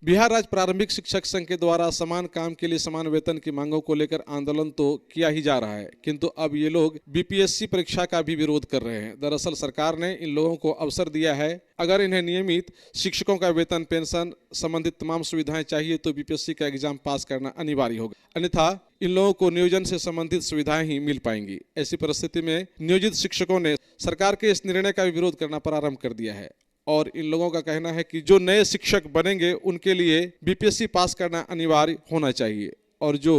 बिहार राज्य प्रारंभिक शिक्षक संघ के द्वारा समान काम के लिए समान वेतन की मांगों को लेकर आंदोलन तो किया ही जा रहा है, किंतु अब ये लोग बीपीएससी परीक्षा का भी विरोध कर रहे हैं। दरअसल सरकार ने इन लोगों को अवसर दिया है, अगर इन्हें नियमित शिक्षकों का वेतन, पेंशन संबंधित तमाम सुविधाएं चाहिए तो बीपीएससी का एग्जाम पास करना अनिवार्य होगा, अन्यथा इन लोगों को नियोजन से संबंधित सुविधाएं ही मिल पाएंगी। ऐसी परिस्थिति में नियोजित शिक्षकों ने सरकार के इस निर्णय का विरोध करना प्रारंभ कर दिया है और इन लोगों का कहना है कि जो नए शिक्षक बनेंगे उनके लिए बीपीएससी पास करना अनिवार्य होना चाहिए और जो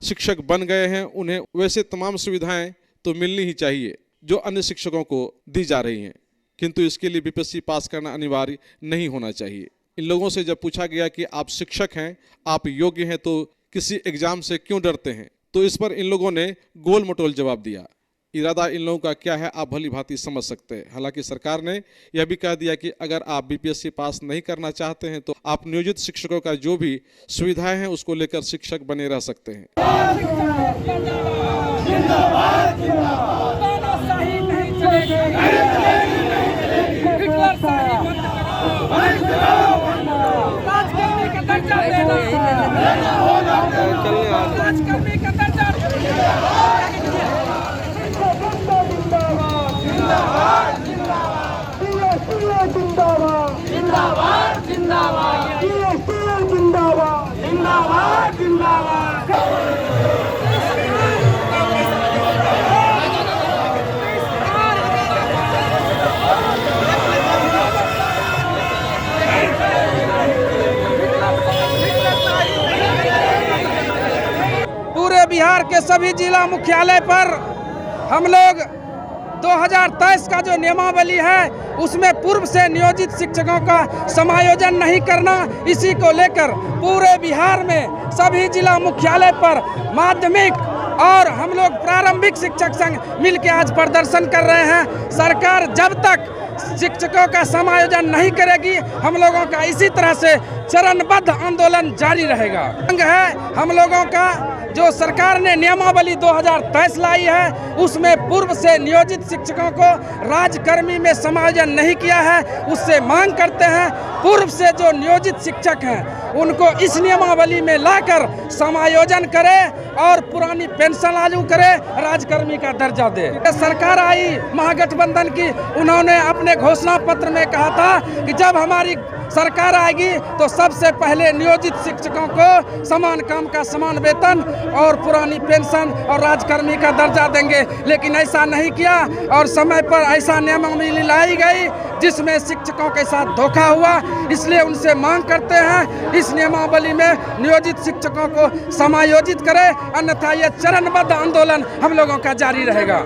शिक्षक बन गए हैं उन्हें वैसे तमाम सुविधाएं तो मिलनी ही चाहिए जो अन्य शिक्षकों को दी जा रही हैं, किंतु इसके लिए बीपीएससी पास करना अनिवार्य नहीं होना चाहिए। इन लोगों से जब पूछा गया कि आप शिक्षक हैं, आप योग्य हैं, तो किसी एग्जाम से क्यों डरते हैं, तो इस पर इन लोगों ने गोल मटोल जवाब दिया। इरादा इन लोगों का क्या है आप भली भांति समझ सकते हैं। हालांकि सरकार ने यह भी कह दिया कि अगर आप बीपीएससी पास नहीं करना चाहते हैं तो आप नियोजित शिक्षकों का जो भी सुविधाएं हैं उसको लेकर शिक्षक बने रह सकते हैं। पूरे बिहार के सभी जिला मुख्यालय पर हम लोग 2023 का जो नियमावली है उसमें पूर्व से नियोजित शिक्षकों का समायोजन नहीं करना, इसी को लेकर पूरे बिहार में सभी जिला मुख्यालय पर माध्यमिक और हम लोग प्रारंभिक शिक्षक संघ मिलकर आज प्रदर्शन कर रहे हैं। सरकार जब तक शिक्षकों का समायोजन नहीं करेगी हम लोगों का इसी तरह से चरणबद्ध आंदोलन जारी रहेगा। संघ है हम लोगों का जो सरकार ने नियमावली 2023 लाई है उसमें पूर्व से नियोजित शिक्षकों को राज्यकर्मी में समायोजन नहीं किया है, उससे मांग करते हैं पूर्व से जो नियोजित शिक्षक हैं उनको इस नियमावली में लाकर समायोजन करे और पुरानी पेंशन लागू करे, राज्यकर्मी का दर्जा दे। सरकार आई महागठबंधन की, उन्होंने अपने घोषणा पत्र में कहा था कि जब हमारी सरकार आएगी तो सबसे पहले नियोजित शिक्षकों को समान काम का समान वेतन और पुरानी पेंशन और राज्यकर्मी का दर्जा देंगे, लेकिन ऐसा नहीं किया और समय पर ऐसा नियमावली लाई गई जिसमें शिक्षकों के साथ धोखा हुआ। इसलिए उनसे मांग करते हैं इस नियमावली में नियोजित शिक्षकों को समायोजित करें, अन्यथा यह चरणबद्ध आंदोलन हम लोगों का जारी रहेगा।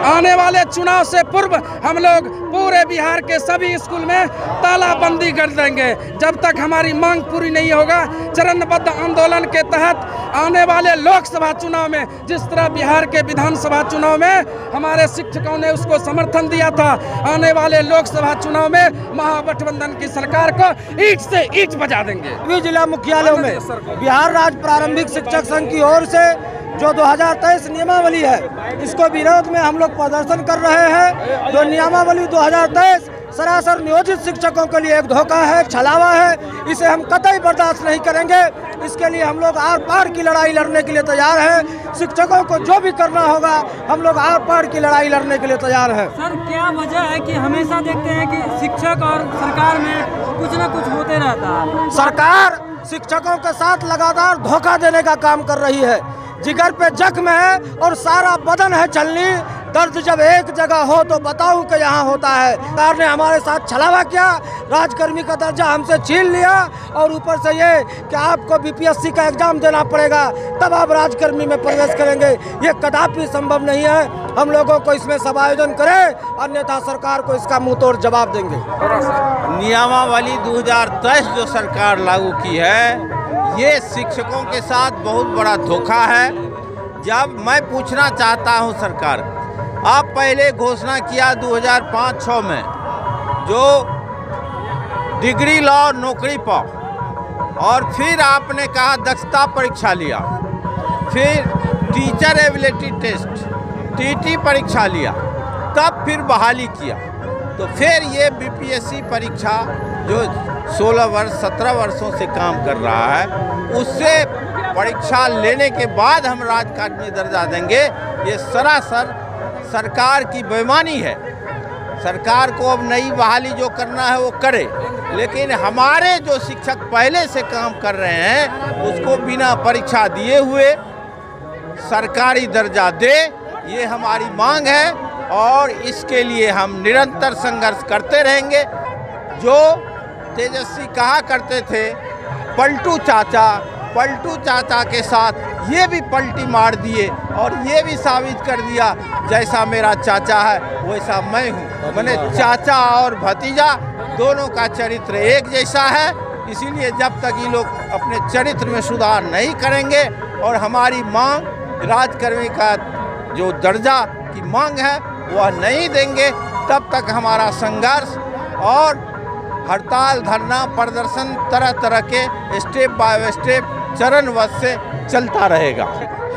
आने वाले चुनाव से पूर्व हम लोग पूरे बिहार के सभी स्कूल में तालाबंदी कर देंगे जब तक हमारी मांग पूरी नहीं होगा। चरणबद्ध आंदोलन के तहत आने वाले लोकसभा चुनाव में जिस तरह बिहार के विधानसभा चुनाव में हमारे शिक्षकों ने उसको समर्थन दिया था, आने वाले लोकसभा चुनाव में महागठबंधन की सरकार को ईंट से ईंट बजा देंगे। सभी जिला मुख्यालयों में बिहार राज्य प्रारंभिक शिक्षक संघ की ओर से जो 2023 नियमावली है इसको विरोध में हम लोग प्रदर्शन कर रहे हैं। जो नियमावली 2023 सरासर नियोजित शिक्षकों के लिए एक धोखा है, छलावा है, इसे हम कतई बर्दाश्त नहीं करेंगे। इसके लिए हम लोग आर पार की लड़ाई लड़ने के लिए तैयार हैं। शिक्षकों को जो भी करना होगा हम लोग आर पार की लड़ाई लड़ने के लिए तैयार हैं। सर, क्या वजह है कि हमेशा देखते हैं कि शिक्षक और सरकार में कुछ न कुछ होते रहता है? सरकार शिक्षकों के साथ लगातार धोखा देने का काम कर रही है। जिगर पे जख्म है और सारा बदन है छलनी, दर्द जब एक जगह हो तो बताऊं कि यहाँ होता है। सरकार ने हमारे साथ छलावा किया, राज्यकर्मी का दर्जा हमसे छीन लिया और ऊपर से ये कि आपको बीपीएससी का एग्जाम देना पड़ेगा तब आप राज्यकर्मी में प्रवेश करेंगे। ये कदापि संभव नहीं है। हम लोगों को इसमें समायोजन करें, अन्यथा सरकार को इसका मुंह तोड़ जवाब देंगे। नियमावली 2023 जो सरकार लागू की है ये शिक्षकों के साथ बहुत बड़ा धोखा है। जब मैं पूछना चाहता हूं सरकार, आप पहले घोषणा किया 2005-06 में जो डिग्री लॉ नौकरी पर, और फिर आपने कहा दक्षता परीक्षा लिया, फिर टीचर एबिलिटी टेस्ट टीटी परीक्षा लिया, तब फिर बहाली किया। तो फिर ये बीपीएससी परीक्षा जो 16 वर्ष 17 वर्षों से काम कर रहा है, उससे परीक्षा लेने के बाद हम राजकाज में दर्जा देंगे, ये सरासर सरकार की बेईमानी है। सरकार को अब नई बहाली जो करना है वो करे, लेकिन हमारे जो शिक्षक पहले से काम कर रहे हैं उसको बिना परीक्षा दिए हुए सरकारी दर्जा दे, ये हमारी मांग है और इसके लिए हम निरंतर संघर्ष करते रहेंगे। जो तेजस्वी कहा करते थे पलटू चाचा के साथ ये भी पलटी मार दिए और ये भी साबित कर दिया जैसा मेरा चाचा है वैसा मैं हूँ। मैंने चाचा और भतीजा दोनों का चरित्र एक जैसा है, इसीलिए जब तक ये लोग अपने चरित्र में सुधार नहीं करेंगे और हमारी मांग राजकर्मी का जो दर्जा की मांग है वह नहीं देंगे, तब तक हमारा संघर्ष और हड़ताल, धरना, प्रदर्शन तरह तरह के स्टेप बाय स्टेप चरणवश से चलता रहेगा।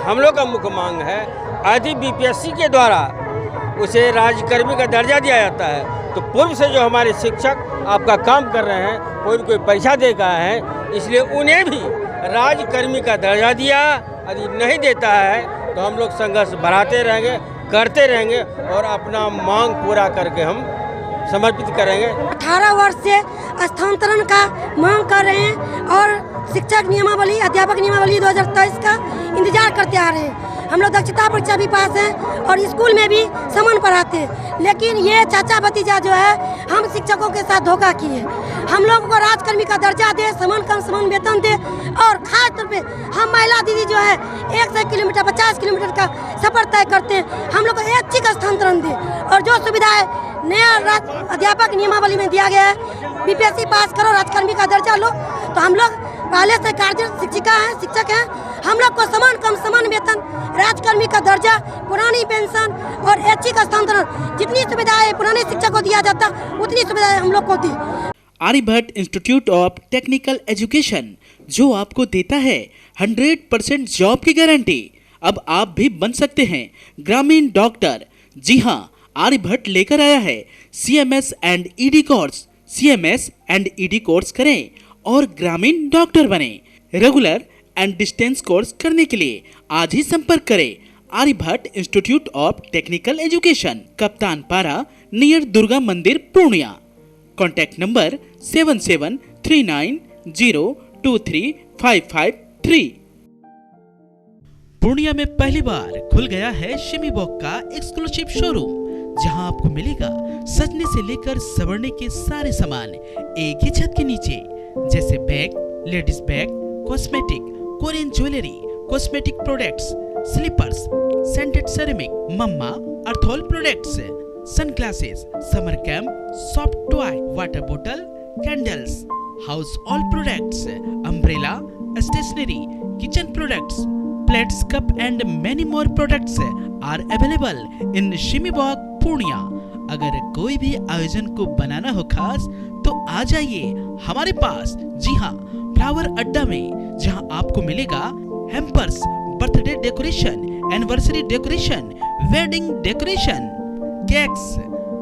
हम लोग का मुख्य मांग है, यदि बीपीएससी के द्वारा उसे राज्यकर्मी का दर्जा दिया जाता है तो पूर्व से जो हमारे शिक्षक आपका काम कर रहे हैं कोई परीक्षा दे गए हैं, इसलिए उन्हें भी राज्यकर्मी का दर्जा दिया। यदि नहीं देता है तो हम लोग संघर्ष बढ़ाते रहेंगे, करते रहेंगे और अपना मांग पूरा करके हम समर्पित करेंगे। 18 वर्ष से स्थानांतरण का मांग कर रहे हैं और शिक्षक नियमावली, अध्यापक नियमावली 2023 का इंतजार करते आ रहे हैं। हम लोग दक्षता परीक्षा भी पास हैं और स्कूल में भी समान पढ़ाते हैं, लेकिन ये चाचा भतीजा जो है हम शिक्षकों के साथ धोखा किए। हम लोगों को राजकर्मी का दर्जा दे, समान काम समान वेतन दे और खास तौर पे हम महिला दीदी जो है 100 किलोमीटर 50 किलोमीटर का सफर तय करते हैं, हम लोग को ऐच्छिक स्थानांतरण दे और जो सुविधाएं नया अध्यापक नियमावली में दिया गया है, बीपीएससी पास करो राजकर्मी का दर्जा लो, तो हम लोग पहले से कार्यरत शिक्षक हैं, हम लोग को समान काम समान वेतन, राजकर्मी का दर्जा, पुरानी पेंशन और ऐच्छिक स्थानांतरण, जितनी सुविधाएं पुराने शिक्षक को दिया जाता उतनी सुविधाएं हम लोग को दी। Aryabhatta institute of technical education जो आपको देता है 100% जॉब की गारंटी। अब आप भी बन सकते हैं ग्रामीण डॉक्टर। जी हाँ, आर्यभट्ट लेकर आया है CMS and ED course. CMS and ED course करें और ग्रामीण डॉक्टर बने। रेगुलर एंड डिस्टेंस कोर्स करने के लिए आज ही संपर्क करें Aryabhatta institute of technical education, Kaptan Para, near Durga मंदिर, पूर्णिया। Contact number 7739023553। पूर्णिया में पहली बार खुल गया है शिमी वॉक का एक्सक्लूसिव शोरूम, जहां आपको मिलेगा सजने से लेकर संवरने के सारे सामान एक ही छत के नीचे, जैसे bag, ladies bag, cosmetic, Korean jewellery, cosmetic products, slippers, scented ceramic, Mamaearth products, sunglasses, summer camp, soft toy, water बोतल, candles, household products, umbrella, stationery, kitchen products, plates, cup and many more products are available in Shimi Walk, Purnia. अगर कोई भी आयोजन को बनाना हो खास तो आ जाइए हमारे पास। जी हाँ, फ्लावर अड्डा में, जहाँ आपको मिलेगा hampers, birthday decoration, anniversary decoration, wedding decoration, cakes,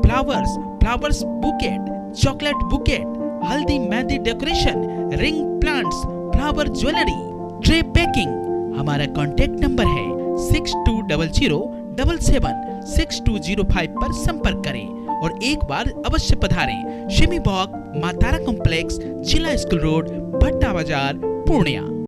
flowers bouquet, chocolate bouquet, haldi mehndi decoration, ring plants, flower jewellery, tray packing. हमारा कॉन्टैक्ट नंबर है 6200776205 पर संपर्क करें और एक बार अवश्य पधारें शिमी वॉक, मातारा कॉम्प्लेक्स, जिला स्कूल रोड, भट्टा बाजार, पूर्णिया।